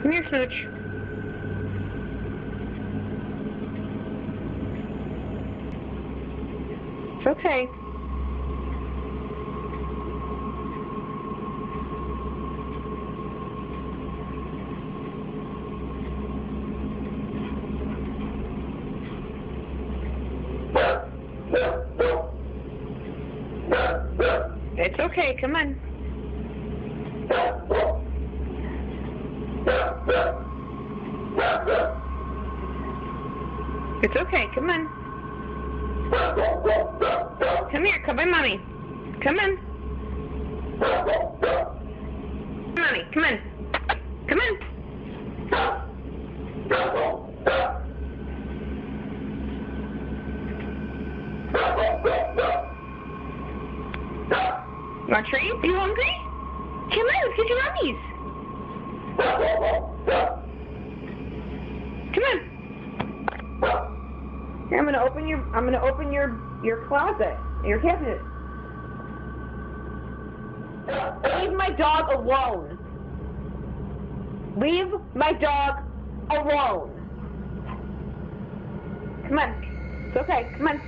Come here, Smooch. It's okay. It's okay, come on. It's okay, come on. Come here, come on, Mommy. Come on. Mommy, come on. Come on. You want a treat? Are you hungry? Come on, let's get your mummies. Come on. Here, I'm gonna open your closet, your cabinet. Leave my dog alone. Leave my dog alone. Come on. It's okay. Come on.